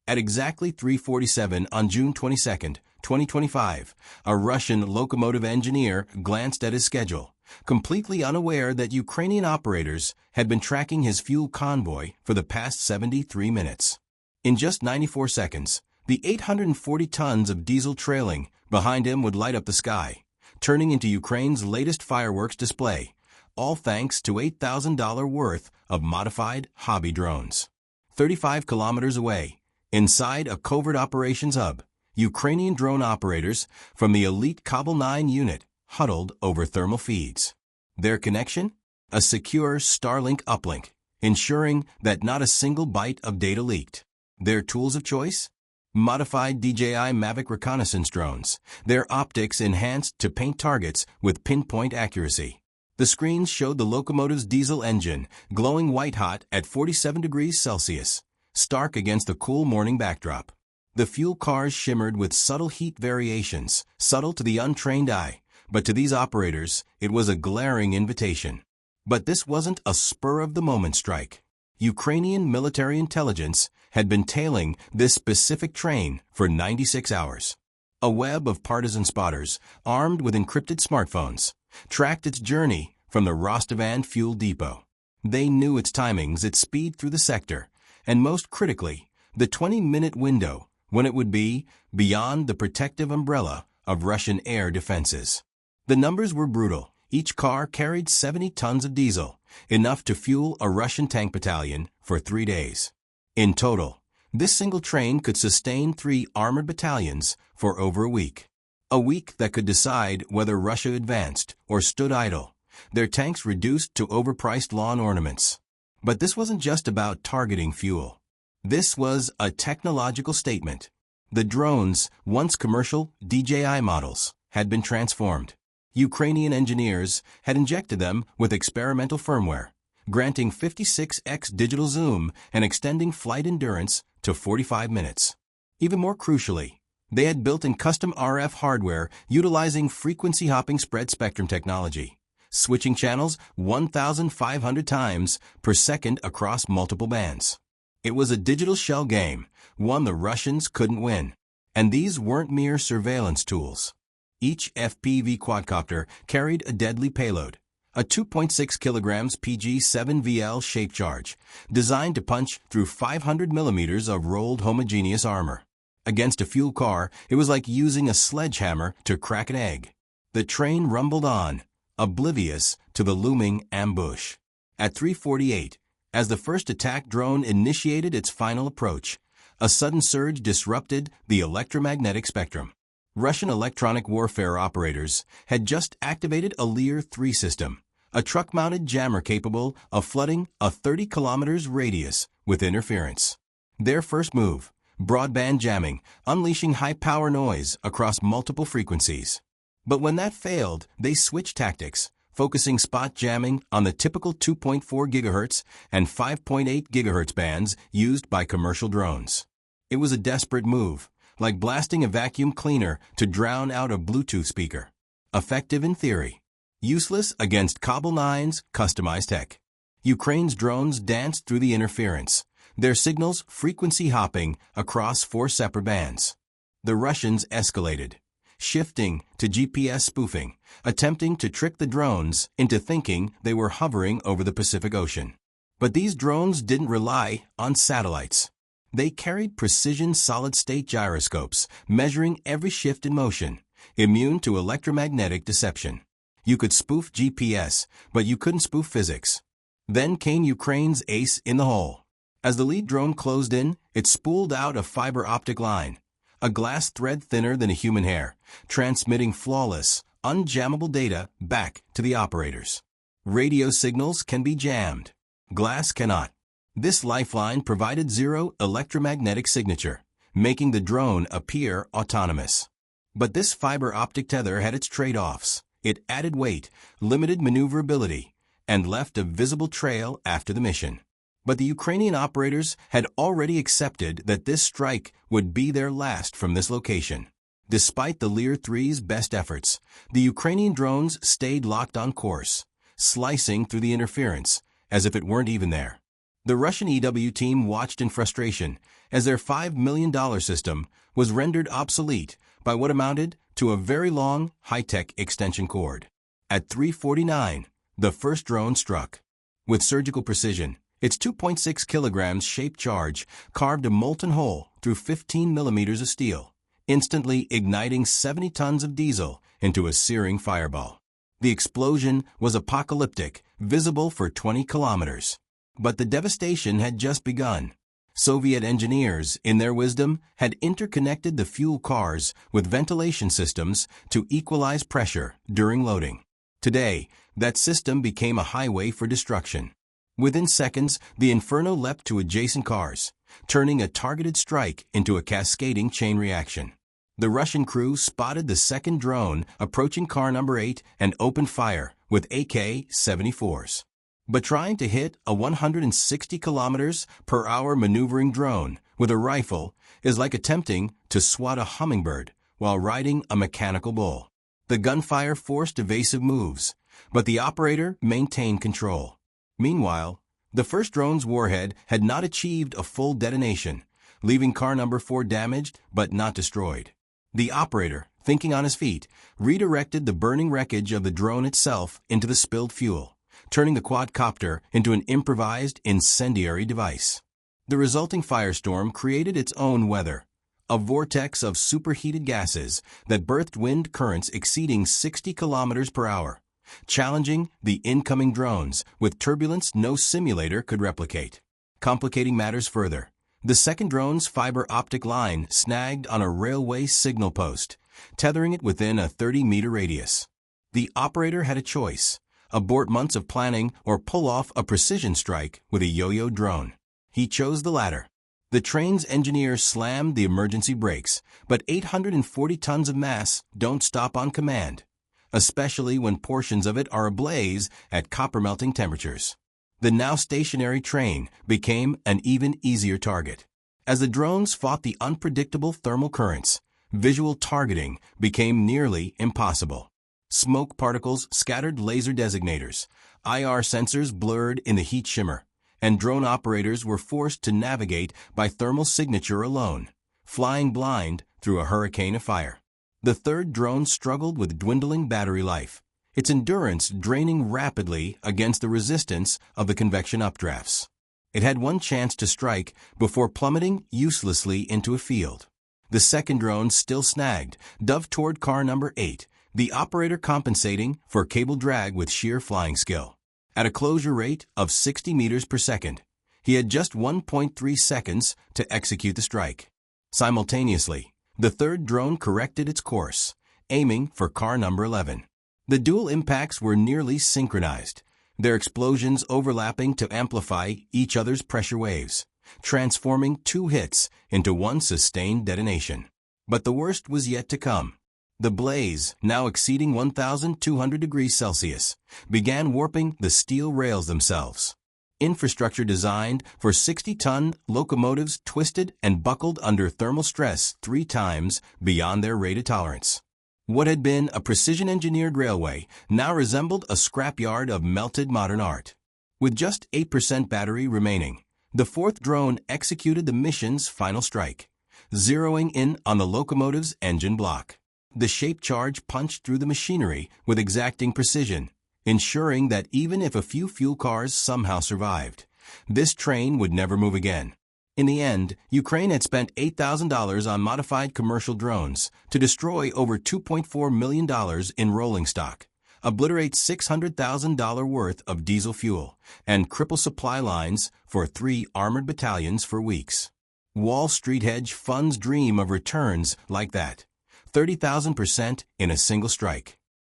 At exactly 3:47 on June 22, 2025, a Russian locomotive engineer glanced at his schedule, completely unaware that Ukrainian operators had been tracking his fuel convoy for the past 73 minutes. In just 94 seconds, the 840 tons of diesel trailing behind him would light up the sky, turning into Ukraine's latest fireworks display, all thanks to $8,000 worth of modified hobby drones. 35 kilometers away, inside a covert operations hub, Ukrainian drone operators from the elite Kabul 9 unit huddled over thermal feeds. Their connection? A secure Starlink uplink, ensuring that not a single byte of data leaked. Their tools of choice? Modified DJI Mavic reconnaissance drones, their optics enhanced to paint targets with pinpoint accuracy. The screens showed the locomotive's diesel engine glowing white-hot at 47 degrees Celsius, stark against the cool morning backdrop. The fuel cars shimmered with subtle heat variations, subtle to the untrained eye, but to these operators, it was a glaring invitation. But this wasn't a spur-of-the-moment strike. Ukrainian military intelligence had been tailing this specific train for 96 hours. A web of partisan spotters, armed with encrypted smartphones, tracked its journey from the Rostovan fuel depot. They knew its timings, its speed through the sector, and most critically, the 20-minute window when it would be beyond the protective umbrella of Russian air defenses. The numbers were brutal. Each car carried 70 tons of diesel, enough to fuel a Russian tank battalion for 3 days. In total, this single train could sustain 3 armored battalions for over a week. A week that could decide whether Russia advanced or stood idle, their tanks reduced to overpriced lawn ornaments. But this wasn't just about targeting fuel. This was a technological statement. The drones, once commercial DJI models, had been transformed. Ukrainian engineers had injected them with experimental firmware, granting 56x digital zoom and extending flight endurance to 45 minutes. Even more crucially, they had built-in custom RF hardware utilizing frequency-hopping spread spectrum technology, switching channels 1,500 times per second across multiple bands. It was a digital shell game, one the Russians couldn't win. And these weren't mere surveillance tools. Each FPV quadcopter carried a deadly payload, a 2.6 kilograms PG-7VL shape charge, designed to punch through 500 millimeters of rolled homogeneous armor. Against a fuel car, it was like using a sledgehammer to crack an egg. The train rumbled on, oblivious to the looming ambush. At 3:48, as the first attack drone initiated its final approach, a sudden surge disrupted the electromagnetic spectrum. Russian electronic warfare operators had just activated a Lear-3 system, a truck-mounted jammer capable of flooding a 30 kilometers radius with interference. Their first move, broadband jamming, unleashing high-power noise across multiple frequencies. But when that failed, they switched tactics, focusing spot jamming on the typical 2.4 GHz and 5.8 GHz bands used by commercial drones. It was a desperate move, like blasting a vacuum cleaner to drown out a Bluetooth speaker. Effective in theory, useless against Kabul 9's customized tech. Ukraine's drones danced through the interference, their signals frequency hopping across 4 separate bands. The Russians escalated, shifting to GPS spoofing, attempting to trick the drones into thinking they were hovering over the Pacific Ocean. But these drones didn't rely on satellites. They carried precision solid-state gyroscopes, measuring every shift in motion, immune to electromagnetic deception. You could spoof GPS, but you couldn't spoof physics. Then came Ukraine's ace in the hole. As the lead drone closed in, it spooled out a fiber-optic line, a glass thread thinner than a human hair, transmitting flawless, unjammable data back to the operators. Radio signals can be jammed. Glass cannot. This lifeline provided zero electromagnetic signature, making the drone appear autonomous. But this fiber-optic tether had its trade-offs. It added weight, limited maneuverability, and left a visible trail after the mission. But the Ukrainian operators had already accepted that this strike would be their last from this location. Despite the Lear-3's best efforts, the Ukrainian drones stayed locked on course, slicing through the interference as if it weren't even there. The Russian EW team watched in frustration as their $5 million system was rendered obsolete by what amounted to a very long, high-tech extension cord. At 3:49, the first drone struck. With surgical precision, its 2.6 kilograms shaped charge carved a molten hole through 15 millimeters of steel, instantly igniting 70 tons of diesel into a searing fireball. The explosion was apocalyptic, visible for 20 kilometers. But the devastation had just begun. Soviet engineers, in their wisdom, had interconnected the fuel cars with ventilation systems to equalize pressure during loading. Today, that system became a highway for destruction. Within seconds, the inferno leapt to adjacent cars, turning a targeted strike into a cascading chain reaction. The Russian crew spotted the second drone approaching car number 8 and opened fire with AK-74s. But trying to hit a 160 kilometers per hour maneuvering drone with a rifle is like attempting to swat a hummingbird while riding a mechanical bull. The gunfire forced evasive moves, but the operator maintained control. Meanwhile, the first drone's warhead had not achieved a full detonation, leaving car number 4 damaged but not destroyed. The operator, thinking on his feet, redirected the burning wreckage of the drone itself into the spilled fuel, turning the quadcopter into an improvised incendiary device. The resulting firestorm created its own weather, a vortex of superheated gases that birthed wind currents exceeding 60 kilometers per hour, challenging the incoming drones with turbulence no simulator could replicate. Complicating matters further, the second drone's fiber-optic line snagged on a railway signal post, tethering it within a 30-meter radius. The operator had a choice: abort months of planning or pull off a precision strike with a yo-yo drone. He chose the latter. The train's engineer slammed the emergency brakes, but 840 tons of mass don't stop on command, especially when portions of it are ablaze at copper-melting temperatures. The now stationary train became an even easier target. As the drones fought the unpredictable thermal currents, visual targeting became nearly impossible. Smoke particles scattered laser designators, IR sensors blurred in the heat shimmer, and drone operators were forced to navigate by thermal signature alone, flying blind through a hurricane of fire. The third drone struggled with dwindling battery life, its endurance draining rapidly against the resistance of the convection updrafts. It had one chance to strike before plummeting uselessly into a field. The second drone, still snagged, dove toward car number 8, the operator compensating for cable drag with sheer flying skill. At a closure rate of 60 meters per second, he had just 1.3 seconds to execute the strike. Simultaneously, the third drone corrected its course, aiming for car number 11. The dual impacts were nearly synchronized, their explosions overlapping to amplify each other's pressure waves, transforming 2 hits into one sustained detonation. But the worst was yet to come. The blaze, now exceeding 1,200 degrees Celsius, began warping the steel rails themselves. Infrastructure designed for 60-ton locomotives twisted and buckled under thermal stress 3 times beyond their rated tolerance. What had been a precision-engineered railway now resembled a scrapyard of melted modern art. With just 8% battery remaining, the fourth drone executed the mission's final strike, zeroing in on the locomotive's engine block. The shape charge punched through the machinery with exacting precision, ensuring that even if a few fuel cars somehow survived, this train would never move again. In the end, Ukraine had spent $8,000 on modified commercial drones to destroy over $2.4 million in rolling stock, obliterate $600,000 worth of diesel fuel, and cripple supply lines for 3 armored battalions for weeks. Wall Street hedge funds dream of returns like that. 30,000% in a single strike.